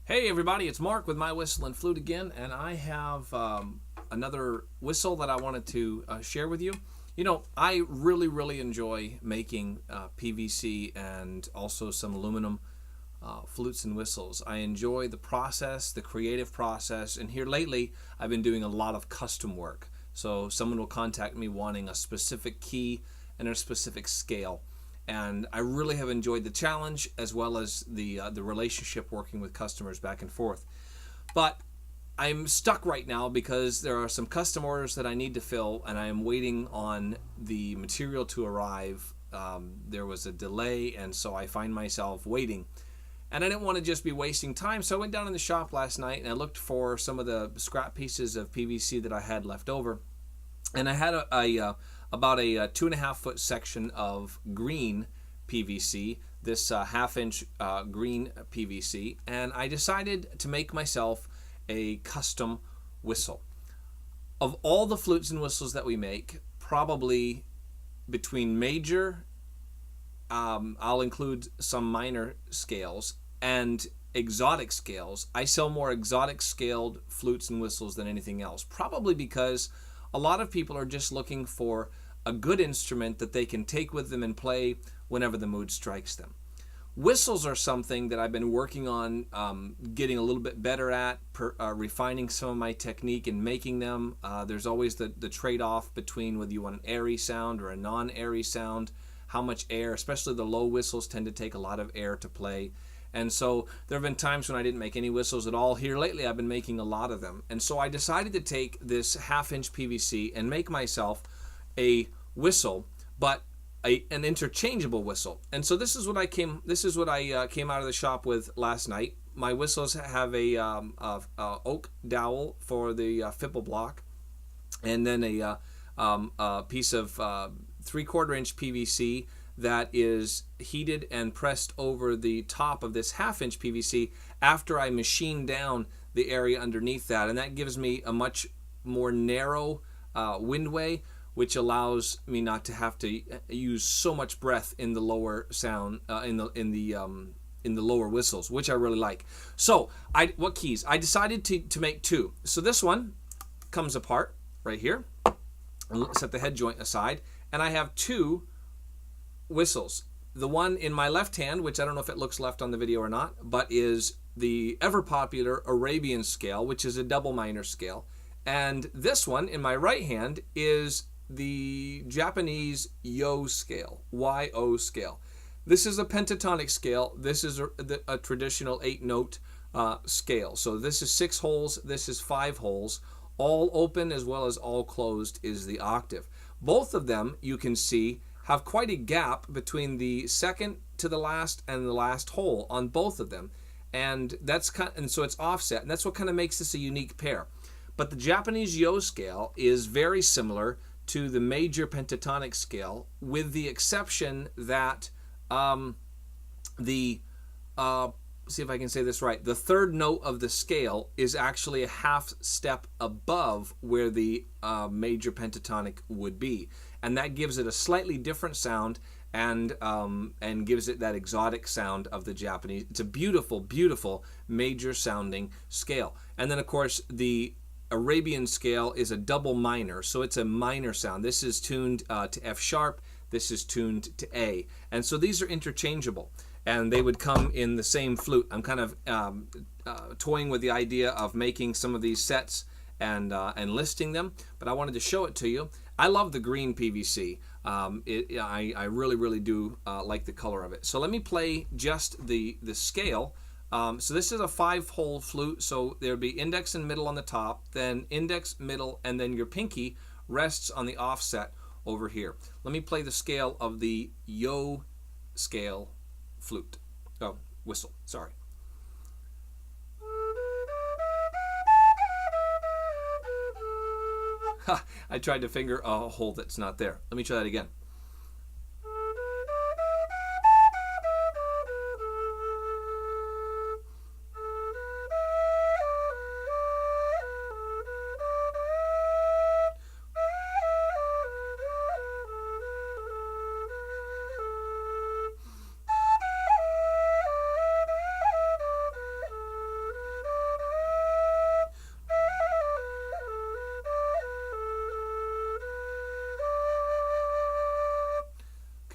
Hey everybody, it's Mark with My Whistle and Flute again, and I have another whistle that I wanted to share with you. You know, I really enjoy making PVC and also some aluminum flutes and whistles. I enjoy the process, the creative process, and here lately I've been doing a lot of custom work. So someone will contact me wanting a specific key and a specific scale. And I really have enjoyed the challenge as well as the relationship working with customers back and forth. But I'm stuck right now because there are some custom orders that I need to fill, and I am waiting on the material to arrive. There was a delay, and so I find myself waiting. And I didn't want to just be wasting time, so I went down in the shop last night and I looked for some of the scrap pieces of PVC that I had left over. And I had about a 2.5 foot section of green PVC, this half-inch green PVC, and I decided to make myself a custom whistle. Of all the flutes and whistles that we make, probably between major, I'll include some minor scales, and exotic scales, I sell more exotic scaled flutes and whistles than anything else, probably because a lot of people are just looking for a good instrument that they can take with them and play whenever the mood strikes them. Whistles are something that I've been working on getting a little bit better at, refining some of my technique in making them. There's always the trade-off between whether you want an airy sound or a non-airy sound, how much air, especially the low whistles tend to take a lot of air to play. And so there have been times when I didn't make any whistles at all. Here lately I've been making a lot of them. And so I decided to take this half-inch PVC and make myself a whistle, but an interchangeable whistle. And so this is what I came out of the shop with last night. My whistles have a oak dowel for the fipple block, and then a piece of 3/4 inch PVC that is heated and pressed over the top of this half-inch PVC after I machine down the area underneath that, and that gives me a much more narrow windway, which allows me not to have to use so much breath in the lower sound in the lower whistles, which I really like. So what keys? I decided to make two. So this one comes apart right here. I'll set the head joint aside, and I have two whistles. The one in my left hand, which I don't know if it looks left on the video or not, but is the ever popular Arabian scale, which is a double minor scale. And this one in my right hand is the Japanese Yo scale, Y-O scale. This is a pentatonic scale. This is a traditional 8-note scale. So this is 6 holes, this is 5 holes. All open as well as all closed is the octave. Both of them, you can see, have quite a gap between the second to the last and the last hole on both of them. And so it's offset, and that's what kind of makes this a unique pair. But the Japanese Yo scale is very similar to the major pentatonic scale, with the exception that see if I can say this right, the third note of the scale is actually a half step above where the major pentatonic would be, and that gives it a slightly different sound and gives it that exotic sound of the Japanese. It's a beautiful major sounding scale. And then of course the Arabian scale is a double minor, so it's a minor sound. This is tuned to F sharp, this is tuned to A, and so these are interchangeable, and they would come in the same flute. I'm kind of toying with the idea of making some of these sets and listing them, but I wanted to show it to you. I love the green PVC. I really do like the color of it. So let me play just the scale. So this is a 5-hole flute, so there'll be index and middle on the top, then index, middle, and then your pinky rests on the offset over here. Let me play the scale of the Yo scale flute. Oh, whistle, sorry. I tried to finger a hole that's not there. Let me try that again.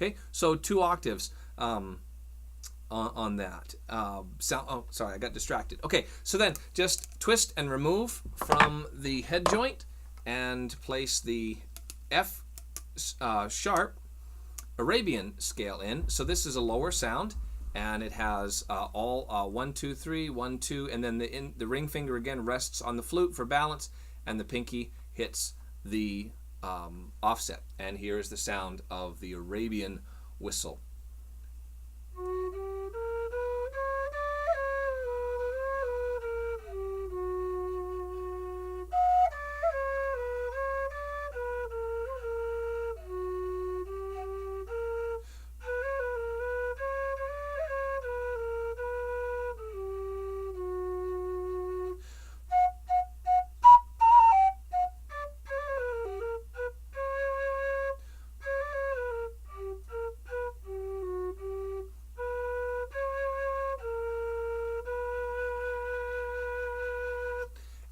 Okay, so 2 octaves on that. Sound. Oh, sorry, I got distracted. Okay, so then just twist and remove from the head joint and place the F sharp Arabian scale in. So this is a lower sound, and it has all 1, 2, 3, 1, 2, and then the ring finger again rests on the flute for balance, and the pinky hits the offset. And here is the sound of the Arabian whistle.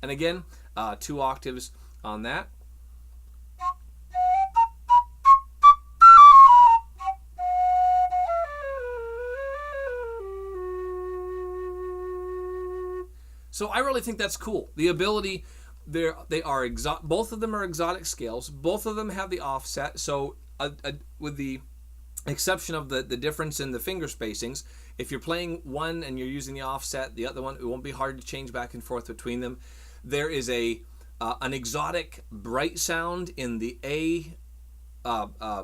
And again, 2 octaves on that. So I really think that's cool. The ability, they are both of them are exotic scales. Both of them have the offset. So with the exception of the difference in the finger spacings, if you're playing one and you're using the offset, the other one, it won't be hard to change back and forth between them. There is an exotic bright sound in the A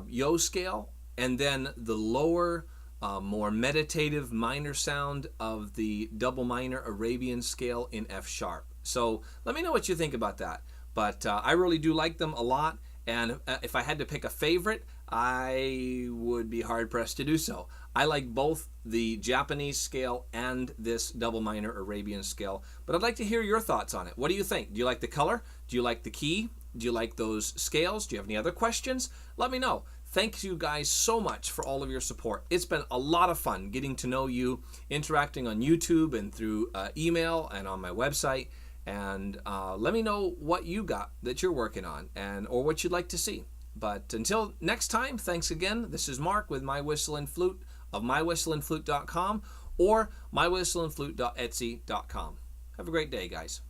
yo scale, and then the lower, more meditative minor sound of the double minor Arabian scale in F sharp. So let me know what you think about that. But I really do like them a lot, and if I had to pick a favorite, I would be hard pressed to do so. I like both the Japanese scale and this double minor Arabian scale, but I'd like to hear your thoughts on it. What do you think? Do you like the color? Do you like the key? Do you like those scales? Do you have any other questions? Let me know. Thank you guys so much for all of your support. It's been a lot of fun getting to know you, interacting on YouTube and through email and on my website. And let me know what you got that you're working on, or what you'd like to see. But until next time, thanks again. This is Mark with My Whistle and Flute of mywhistleandflute.com or mywhistleandflute.etsy.com. Have a great day, guys.